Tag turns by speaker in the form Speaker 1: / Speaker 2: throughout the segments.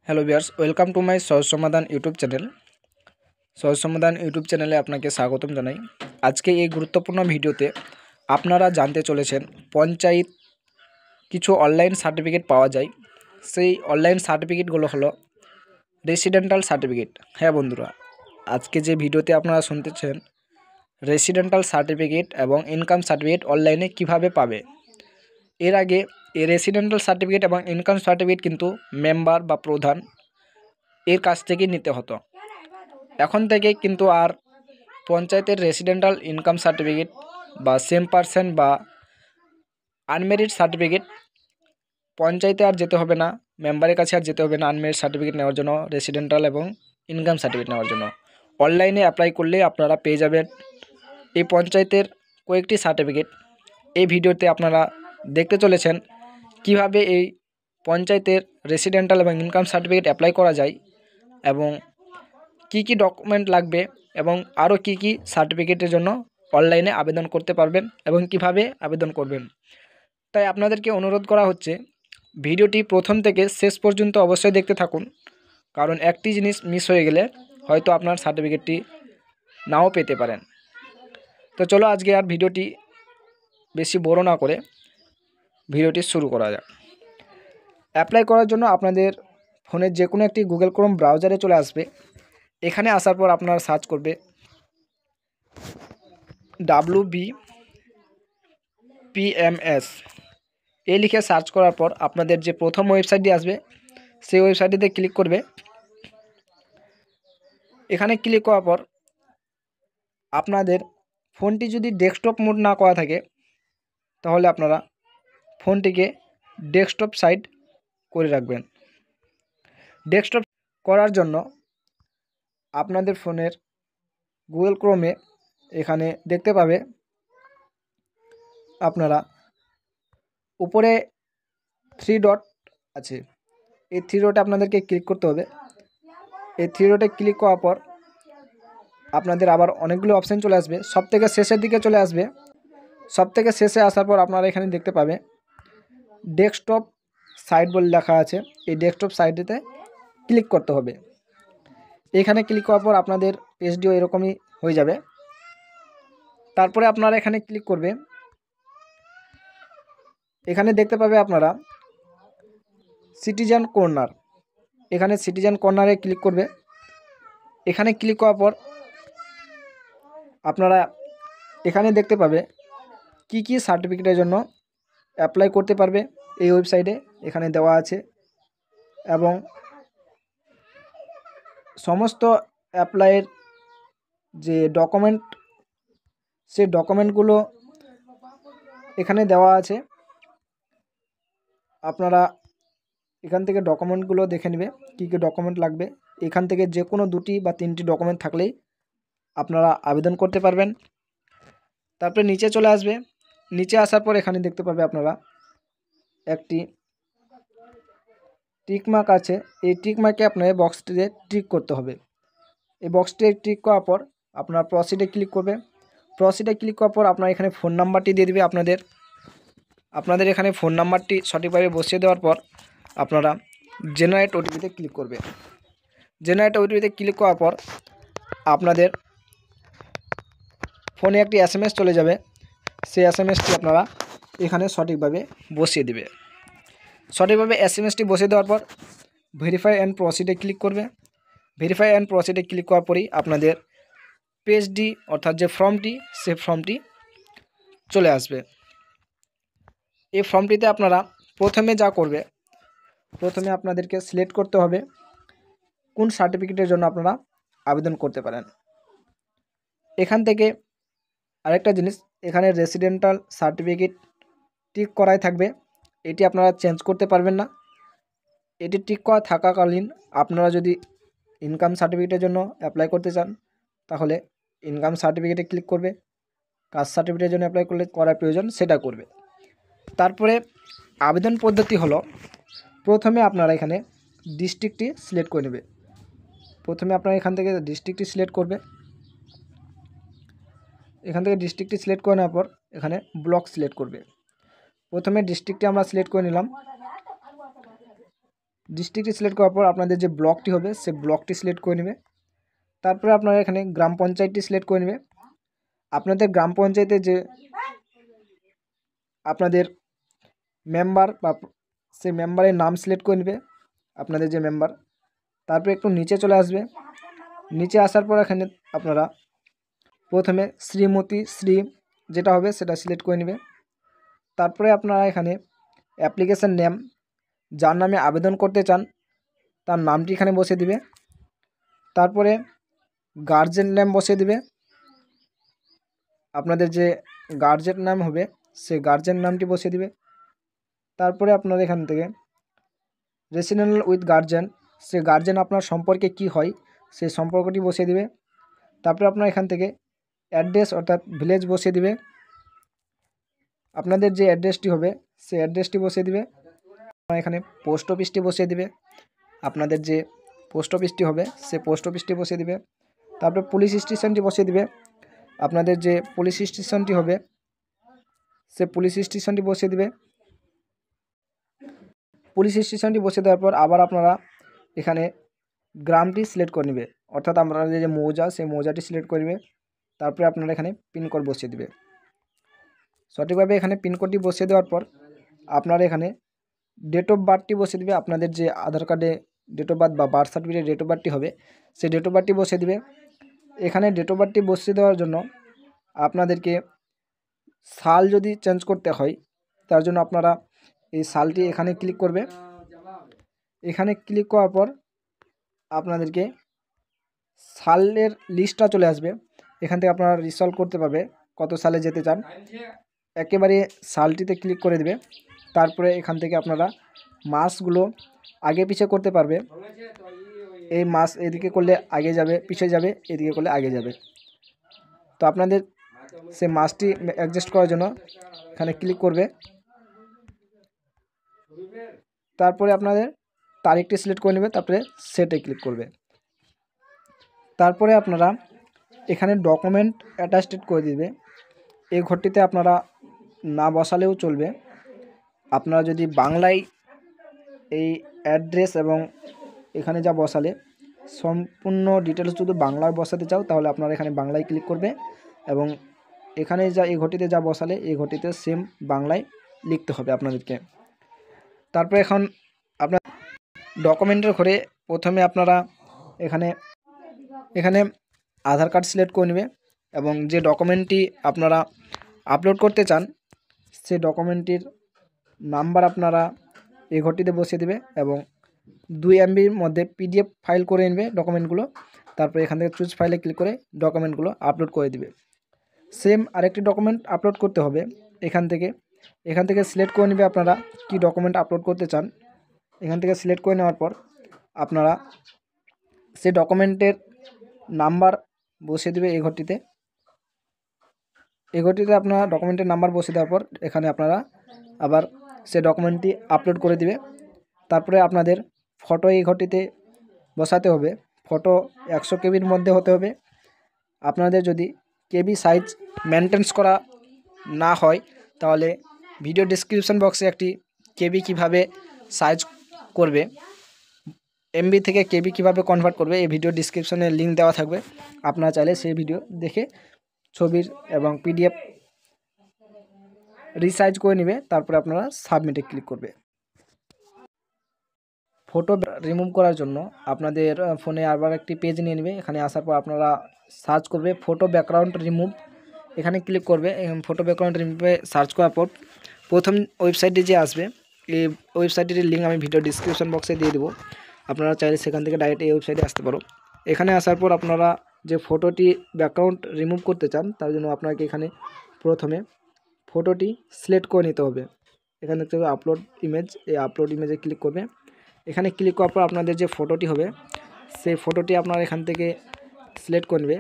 Speaker 1: Hello viewers, welcome to my সহজ সমাধান YouTube channel. সহজ সমাধান ইউটিউব চ্যানেলে আপনাকে স্বাগতম জানাই। আজকে এই গুরুত্বপূর্ণ ভিডিওতে আপনারা জানতে চলেছেন পঞ্চায়েত কিছু অনলাইন সার্টিফিকেট পাওয়া যায়। সেই অনলাইন সার্টিফিকেটগুলো হলো রেসিডেন্টাল সার্টিফিকেট। হ্যাঁ বন্ধুরা, আজকে যে ভিডিওতে আপনারা শুনতেছেন রেসিডেন্টাল সার্টিফিকেট এবং ইনকাম সার্টিফিকেট অনলাইনে কিভাবে পাবে। এর আগে এই রেসিডেন্টাল সার্টিফিকেট এবং ইনকাম সার্টিফিকেট কিন্তু মেম্বার বা প্রধান এর কাছ থেকে নিতে হতো। এখন থেকে কিন্তু আর পঞ্চায়েতের রেসিডেন্টাল ইনকাম সার্টিফিকেট বা সেম পার্সন বা আনমেরিড সার্টিফিকেট পঞ্চায়েতে আর যেতে হবে না, মেম্বারের কাছে আর যেতে হবে না আনমেরিড সার্টিফিকেট নেওয়ার জন্য, রেসিডেন্টাল এবং ইনকাম সার্টিফিকেট নেওয়ার জন্য। অনলাইনে অ্যাপ্লাই করলে আপনারা পেয়ে যাবেন এই পঞ্চায়েতের কয়েকটি সার্টিফিকেট। এই ভিডিওতে আপনারা দেখতে চলেছেন কিভাবে এই পঞ্চায়েতের রেসিডেন্টাল এবং ইনকাম সার্টিফিকেট অ্যাপ্লাই করা যায় এবং কি কি ডকুমেন্ট লাগবে এবং আরও কি কি সার্টিফিকেটের জন্য অনলাইনে আবেদন করতে পারবেন এবং কিভাবে আবেদন করবেন। তাই আপনাদেরকে অনুরোধ করা হচ্ছে ভিডিওটি প্রথম থেকে শেষ পর্যন্ত অবশ্যই দেখতে থাকুন, কারণ একটি জিনিস মিস হয়ে গেলে হয়তো আপনার সার্টিফিকেটটি নাও পেতে পারেন। তো চলো আজকে আর ভিডিওটি বেশি বড় না করে ভিডিওটি শুরু করা যাক। অ্যাপ্লাই করার জন্য আপনাদের ফোনের যে কোনো একটি গুগল ক্রোম ব্রাউজারে চলে আসবে। এখানে আসার পর আপনারা সার্চ করবে WBPMS লিখে সার্চ করার পর আপনাদের যে প্রথম ওয়েবসাইটটি আসবে সেই ওয়েবসাইটটিতে ক্লিক করবে। এখানে ক্লিক করার পর আপনাদের ফোনটি যদি ডেস্কটপ মোড না করা থাকে তাহলে আপনারা ফোনটিকে ডেস্কটপ সাইড করে রাখবেন। ডেস্কটপ করার জন্য আপনাদের ফোনের গুগল ক্রোমে এখানে দেখতে পাবে আপনারা উপরে 3 ডট আছে, এই 3 ডটে আপনাদেরকে ক্লিক করতে হবে। এই 3 ডটে ক্লিক করার পর আপনাদের আবার অনেকগুলো অপশান চলে আসবে, সবথেকে শেষের দিকে চলে আসবে। সবথেকে শেষে আসার পর আপনারা এখানে দেখতে পাবে ডেস্কটপ সাইট বলে লেখা আছে, এই ডেস্কটপ সাইটটিতে ক্লিক করতে হবে। এখানে ক্লিক করার পর আপনাদের পেজটিও এরকমই হয়ে যাবে। তারপরে আপনারা এখানে ক্লিক করবে, এখানে দেখতে পাবে আপনারা সিটিজেন কর্নার। এখানে সিটিজেন কর্নারে ক্লিক করবে। এখানে ক্লিক করার পর আপনারা এখানে দেখতে পাবে কি কি সার্টিফিকেটের জন্য অ্যাপ্লাই করতে পারবে এই ওয়েবসাইটে এখানে দেওয়া আছে এবং সমস্ত অ্যাপ্লাইয়ের যে ডকুমেন্ট সেই ডকুমেন্টগুলো এখানে দেওয়া আছে। আপনারা এখান থেকে ডকুমেন্টগুলো দেখে নেবে কী কী ডকুমেন্ট লাগবে। এখান থেকে যে কোনো 2টি বা 3টি ডকুমেন্ট থাকলেই আপনারা আবেদন করতে পারবেন। তারপরে নিচে চলে আসবে। নিচে আসার পর এখানে দেখতে পাবে আপনারা একটি টিক মার্ক আছে, এই টিক মার্কে আপনার বক্সটিতে টিক করতে হবে। এই বক্সটিতে টিক করার পর আপনার প্রসিডে ক্লিক করবে। প্রসিডে ক্লিক করার পর আপনার এখানে ফোন নাম্বারটি দিয়ে দেবে। আপনাদের এখানে ফোন নাম্বারটি সঠিকভাবে বসিয়ে দেওয়ার পর আপনারা জেনারেট ওটিপিতে ক্লিক করবে। জেনারেট ওটিপিতে ক্লিক করার পর আপনাদের ফোনে একটি SMS চলে যাবে, সেই SMSটি আপনারা এখানে সঠিকভাবে বসিয়ে দেবে। সঠিকভাবে SMSটি বসিয়ে দেওয়ার পর ভেরিফাই অ্যান্ড প্রসিডে ক্লিক করবে। ভেরিফাই অ্যান্ড প্রসিডে ক্লিক করার পরেই আপনাদের পেজটি অর্থাৎ যে ফর্মটি সেই ফর্মটি চলে আসবে। এই ফর্মটিতে আপনারা প্রথমে যা করবে, প্রথমে আপনাদেরকে সিলেক্ট করতে হবে কোন সার্টিফিকেটের জন্য আপনারা আবেদন করতে পারেন। এখান থেকে আরেকটা জিনিস, এখানে রেসিডেন্টাল সার্টিফিকেট টিক করাই থাকবে, এটি আপনারা চেঞ্জ করতে পারবেন না। এটি টিক করা থাকাকালীন আপনারা যদি ইনকাম সার্টিফিকেটের জন্য অ্যাপ্লাই করতে চান তাহলে ইনকাম সার্টিফিকেটে ক্লিক করবে। কাস্ট সার্টিফিকেটের জন্য অ্যাপ্লাই করলে করার প্রয়োজন সেটা করবে। তারপরে আবেদন পদ্ধতি হলো, প্রথমে আপনারা এখানে ডিস্ট্রিক্টটি সিলেক্ট করে নেবে। প্রথমে আপনারা এখান থেকে ডিস্ট্রিক্টটি সিলেক্ট করবে। এখান থেকে ডিস্ট্রিক্টটি সিলেক্ট করে নেওয়ার পর এখানে ব্লক সিলেক্ট করবে। প্রথমে ডিস্ট্রিক্টটি আমরা সিলেক্ট করে নিলাম। ডিস্ট্রিক্টটি সিলেক্ট করার পর আপনাদের যে ব্লকটি হবে সে ব্লকটি সিলেক্ট করে নেবে। তারপরে আপনারা এখানে গ্রাম পঞ্চায়েতটি সিলেক্ট করে নেবে। আপনাদের গ্রাম পঞ্চায়েতে যে আপনাদের মেম্বার বা সেই মেম্বারের নাম সিলেক্ট করে নেবে আপনাদের যে মেম্বার। তারপরে একটু নিচে চলে আসবে। নিচে আসার পর এখানে আপনারা প্রথমে শ্রীমতী শ্রী যেটা হবে সেটা সিলেক্ট করে নেবে। তারপরে আপনারা এখানে অ্যাপ্লিকেশন নেম, যার নামে আবেদন করতে চান তার নামটি এখানে বসিয়ে দিবে। তারপরে গার্জেন নেম বসিয়ে দিবে। আপনাদের যে গার্জেন নাম হবে সেই গার্জেন নামটি বসিয়ে দিবে। তারপরে আপনারা এখান থেকে resident with guardian, say guardian আপনার সম্পর্কে কি হয় সেই সম্পর্কটি বসিয়ে দিবে। তারপরে আপনার এখান থেকে অ্যাড্রেস অর্থাৎ ভিলেজ বসিয়ে দিবে। আপনাদের যে অ্যাড্রেসটি হবে সেই অ্যাড্রেসটি বসিয়ে দিবে। এখানে পোস্ট অফিসটি বসিয়ে দিবে। আপনাদের যে পোস্ট অফিসটি হবে সে পোস্ট অফিসটি বসিয়ে দিবে। তারপরে পুলিশ স্টেশনটি বসিয়ে দিবে। আপনাদের যে পুলিশ স্টেশনটি হবে সে পুলিশ স্টেশনটি বসিয়ে দিবে। পুলিশ স্টেশনটি বসিয়ে দেওয়ার পর আবার আপনারা এখানে গ্রামটি সিলেক্ট করে নেবে, অর্থাৎ আপনাদের যে মৌজা সেই মৌজাটি সিলেক্ট করবে। তারপরে আপনারা এখানে পিনকোড বসিয়ে দিবে। সঠিকভাবে এখানে পিনকোডটি বসিয়ে দেওয়ার পর আপনারা এখানে ডেট অফ বার্থটি বসিয়ে দিবে। আপনাদের যে আধার কার্ডে ডেট অফ বার্থ বা বার্থ সার্টিফিকেটে ডেট অফ বার্থটি হবে সেই ডেট অফ বার্থটি বসিয়ে দিবে। এখানে ডেট অফ বার্থটি বসিয়ে দেওয়ার জন্য আপনাদেরকে সাল যদি চেঞ্জ করতে হয় তার জন্য আপনারা এই সালটি এখানে ক্লিক করবে। এখানে ক্লিক করার পর আপনাদেরকে সালের লিস্টটা চলে আসবে। এখান থেকে আপনারা রিসলভ করতে পারবে কত সালে যেতে চান। একেবারে সালটিতে ক্লিক করে দেবে। তারপরে এখান থেকে আপনারা মাসগুলো আগে পিছিয়ে করতে পারবে। এই মাস এদিকে করলে আগে যাবে, পিছিয়ে যাবে, এদিকে করলে আগে যাবে। তো আপনাদের সে মাসটি অ্যাডজাস্ট করার জন্য এখানে ক্লিক করবে। তারপরে আপনাদের তারিখটি সিলেক্ট করে নেবে। তারপরে সেটে ক্লিক করবে। তারপরে আপনারা এখানে ডকুমেন্ট অ্যাটাচড করে দিবে। এই ঘরটিতে আপনারা না বসালেও চলবে। আপনারা যদি বাংলায় এই অ্যাড্রেস এবং এখানে যা বসালে সম্পূর্ণ ডিটেলস যদি বাংলায় বসাতে চাও তাহলে আপনারা এখানে বাংলায় ক্লিক করবে এবং এখানে যা এই ঘরটিতে যা বসালে এই ঘরটিতে সেম বাংলায় লিখতে হবে আপনাদেরকে। তারপরে এখন আপনার ডকুমেন্টের ঘরে প্রথমে আপনারা এখানে আধার কার্ড সিলেক্ট করে নেবে এবং যে ডকুমেন্টটি আপনারা আপলোড করতে চান সেই ডকুমেন্টটির নাম্বার আপনারা এই ঘরটিতে বসিয়ে দেবে এবং 2 MBর মধ্যে PDF ফাইল করে নেবে ডকুমেন্টগুলো। তারপরে এখান থেকে চুজ ফাইলে ক্লিক করে ডকুমেন্টগুলো আপলোড করে দিবে। সেম আরেকটি ডকুমেন্ট আপলোড করতে হবে। এখান থেকে সিলেক্ট করে নেবে আপনারা কি ডকুমেন্ট আপলোড করতে চান। এখান থেকে সিলেক্ট করে নেওয়ার পর আপনারা সেই ডকুমেন্টের নাম্বার বসিয়ে দেবে এই ঘরটিতে। আপনারা ডকুমেন্টের নাম্বার বসিয়ে দেওয়ার পর এখানে আপনারা আবার সেই ডকুমেন্টটি আপলোড করে দিবে। তারপরে আপনাদের ফটো এই ঘরটিতে বসাতে হবে। ফটো 100 কেবির মধ্যে হতে হবে। আপনাদের যদি কেবি সাইজ মেনটেন্স করা না হয় তাহলে ভিডিও ডেসক্রিপশন বক্সে একটি কেবি কিভাবে সাইজ করবে, এমবি থেকে কেবি কিভাবে কনভার্ট করবে এই ভিডিও ডেসক্রিপশনে লিঙ্ক দেওয়া থাকবে। আপনারা চাইলে সেই ভিডিও দেখে ছবির এবং PDF রিসাইজ করে নেবে। তারপরে আপনারা সাবমিটে ক্লিক করবে। ফটো রিমুভ করার জন্য আপনাদের ফোনে আবার একটি পেজ নিয়ে নেবে। এখানে আসার পর আপনারা সার্চ করবে ফটো ব্যাকগ্রাউন্ড রিমুভ। এখানে ক্লিক করবে। ফটো ব্যাকগ্রাউন্ড রিমুভে সার্চ করার পর প্রথম ওয়েবসাইটে যে আসবে এই ওয়েবসাইটের লিঙ্ক আমি ভিডিও ডিসক্রিপশন বক্সে দিয়ে দেবো। আপনারা চাইলে সেখান থেকে ডাইরেক্ট এই ওয়েবসাইটে আসতে পারো। এখানে আসার পর আপনারা যে ফটোটি ব্যাকগ্রাউন্ড রিমুভ করতে চান তার জন্য আপনাকে এখানে প্রথমে ফটোটি সিলেক্ট করে নিতে হবে। এখানে দেখতে হবে আপলোড ইমেজ, এই আপলোড ইমেজে ক্লিক করবে। এখানে ক্লিক করার পর আপনাদের যে ফটোটি হবে সেই ফটোটি আপনারা এখান থেকে সিলেক্ট করে নেবে।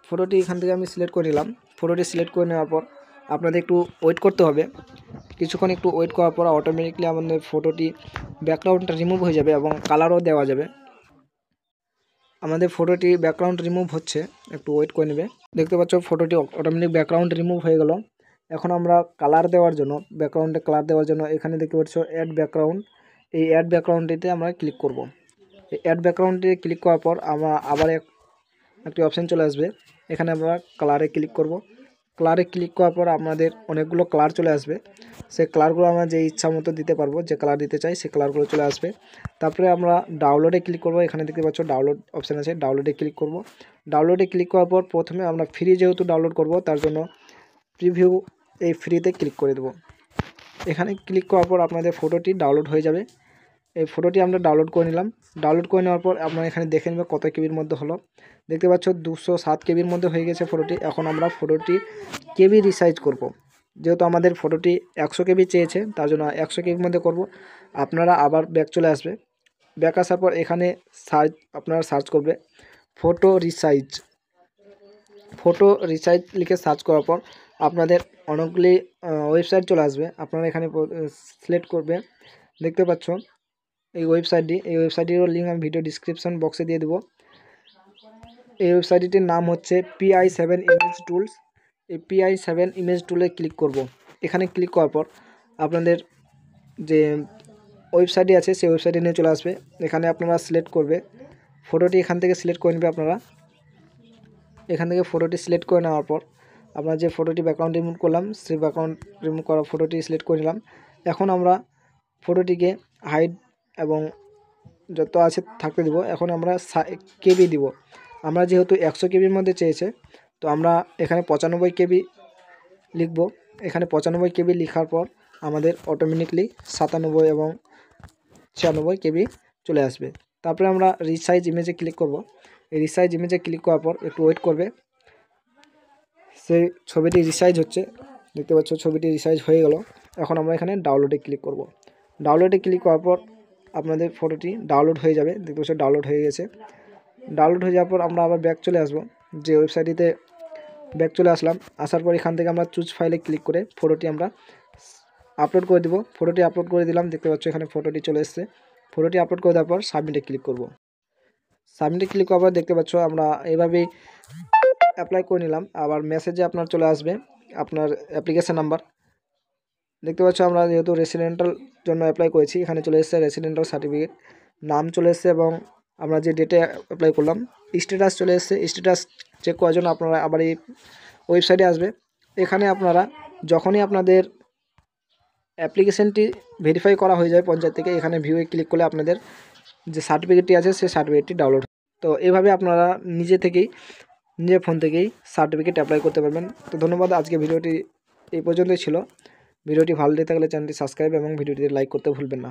Speaker 1: ফটোটি এখান থেকে আমি সিলেক্ট করে নিলাম। ফটোটি সিলেক্ট করে নেওয়ার পর আপনাদের একটু ওয়েট করতে হবে। কিছুক্ষণ একটু ওয়েট করার পর অটোমেটিকলি আমাদের ফটোটি ব্যাকগ্রাউন্ডটা রিমুভ হয়ে যাবে এবং কালারও দেওয়া যাবে। আমাদের ফটোটি ব্যাকগ্রাউন্ড রিমুভ হচ্ছে, একটু ওয়েট করে নেবে। দেখতে পাচ্ছ ফটোটি অটোমেটিক ব্যাকগ্রাউন্ড রিমুভ হয়ে গেল এখন আমরা কালার দেওয়ার জন্য, ব্যাকগ্রাউন্ডে কালার দেওয়ার জন্য এখানে দেখতে পাচ্ছ অ্যাড ব্যাকগ্রাউন্ড, এই অ্যাড ব্যাকগ্রাউন্ডটিতে আমরা ক্লিক করব। এই অ্যাড ব্যাকগ্রাউন্ডে ক্লিক করার পর আমরা আবার একটি অপশান চলে আসবে। এখানে আমরা কালারে ক্লিক করব। কালারে ক্লিক করার পর আমাদের অনেকগুলো কালার চলে আসবে। সেই কালারগুলো আমরা যে ইচ্ছা মতো দিতে পারবো, যে কালার দিতে চাই সেই কালারগুলো চলে আসবে। তারপরে আমরা ডাউনলোডে ক্লিক করব। এখানে দেখতে পাচ্ছ ডাউনলোড অপশান আছে, ডাউনলোডে ক্লিক করব। ডাউনলোডে ক্লিক করার পর প্রথমে আমরা ফ্রি যেহেতু ডাউনলোড করব তার জন্য প্রিভিউ এই ফ্রিতে ক্লিক করে দেব। এখানে ক্লিক করার পর আপনাদের ফটোটি ডাউনলোড হয়ে যাবে। এই ফটোটি আমরা ডাউনলোড করে নিলাম। ডাউনলোড করে নেওয়ার পর আপনারা এখানে দেখে নেবেন কত কেবির মধ্যে হলো। দেখতে পাচ্ছ 207 কেবির মধ্যে হয়ে গেছে ফটোটি। এখন আমরা ফটোটি কেবি রিসাইজ করব। যেহেতু আমাদের ফটোটি 100 কেবি চেয়েছে তার জন্য 100 কেবির মধ্যে করব। আপনারা আবার ব্যাক চলে আসবে। ব্যাক আসার পর এখানে আপনারা সার্চ করবে ফটো রিসাইজ। ফটো রিসাইজ লিখে সার্চ করার পর আপনাদের অনেকগুলি ওয়েবসাইট চলে আসবে। আপনারা এখানে সিলেক্ট করবে। দেখতে পাচ্ছ এই ওয়েবসাইটটিরও লিঙ্ক আমি ভিডিও ডিসক্রিপশন বক্সে দিয়ে দেবো। এই ওয়েবসাইটটির নাম হচ্ছে PI7 ইমেজ টুলস। এই PI7 ইমেজ টুলে ক্লিক করব। এখানে ক্লিক করার পর আপনাদের যে ওয়েবসাইটটি আছে সেই ওয়েবসাইটে নিয়ে চলে আসবে। এখানে আপনারা সিলেক্ট করবে ফটোটি, এখান থেকে সিলেক্ট করে নেবে আপনারা। এখান থেকে ফটোটি সিলেক্ট করে নেওয়ার পর আমরা যে ফটোটি ব্যাকগ্রাউন্ড রিমুভ করলাম সেই ব্যাকগ্রাউন্ড রিমুভ করা ফটোটি সিলেক্ট করে নিলাম। এখন আমরা ফটোটিকে হাইড এবং যত আছে থাকতে দিব। এখন আমরা কেবি দিব। আমরা যেহেতু 100 কেবির মধ্যে চেয়েছে তো আমরা এখানে 95 কেবি লিখব। এখানে 95 কেবি লেখার পর আমাদের অটোমেটিকলি 97 এবং 96 কেবি চলে আসবে। তারপরে আমরা রিসাইজ ইমেজে ক্লিক করব। এই রিসাইজ ইমেজে ক্লিক করার পর একটু ওয়েট করবে। সেই ছবিটি রিসাইজ হচ্ছে, দেখতে পাচ্ছ ছবিটি রিসাইজ হয়ে গেল। এখন আমরা এখানে ডাউনলোডে ক্লিক করব। ডাউনলোডে ক্লিক করার পর আপনাদের ফটোটি ডাউনলোড হয়ে যাবে। দেখতে পাচ্ছ ডাউনলোড হয়ে গেছে। ডাউনলোড হয়ে যাওয়ার পর আমরা আবার ব্যাক চলে আসব। যে ওয়েবসাইটটিতে ব্যাক চলে আসলাম, আসার পর এখান থেকে আমরা চুজ ফাইলে ক্লিক করে ফটোটি আমরা আপলোড করে দেব। ফটোটি আপলোড করে দিলাম। দেখতে পাচ্ছ এখানে ফটোটি চলে এসেছে। ফটোটি আপলোড করে দেওয়ার পর সাবমিটে ক্লিক করব। সাবমিটে ক্লিক করার পর দেখতে পাচ্ছ আমরা এইভাবেই অ্যাপ্লাই করে নিলাম। আবার মেসেজে আপনার চলে আসবে আপনার অ্যাপ্লিকেশান নাম্বার। দেখতে পাচ্ছ আমরা যেহেতু রেসিডেন্টাল জন্য অ্যাপ্লাই করেছি, এখানে চলে এসেছে রেসিডেন্টাল সার্টিফিকেট, নাম চলে এসেছে এবং আমরা যে ডেটে অ্যাপ্লাই করলাম স্ট্যাটাস চলে এসেছে। স্ট্যাটাস চেক করার জন্য আপনারা আবার এই ওয়েবসাইটে আসবে। এখানে আপনারা যখনই আপনাদের অ্যাপ্লিকেশানটি ভেরিফাই করা হয়ে যায় পঞ্চায়েত থেকে, এখানে ভিউয়ে ক্লিক করলে আপনাদের যে সার্টিফিকেটটি আছে সেই সার্টিফিকেটটি ডাউনলোড। তো এভাবে আপনারা নিজের ফোন থেকেই সার্টিফিকেট অ্যাপ্লাই করতে পারবেন। তো ধন্যবাদ। আজকে ভিডিওটি এই পর্যন্তই ছিল। ভিডিওটি ভালো লেগে থাকলে চ্যানেলটি সাবস্ক্রাইব এবং ভিডিওটি লাইক করতে ভুলবেন না।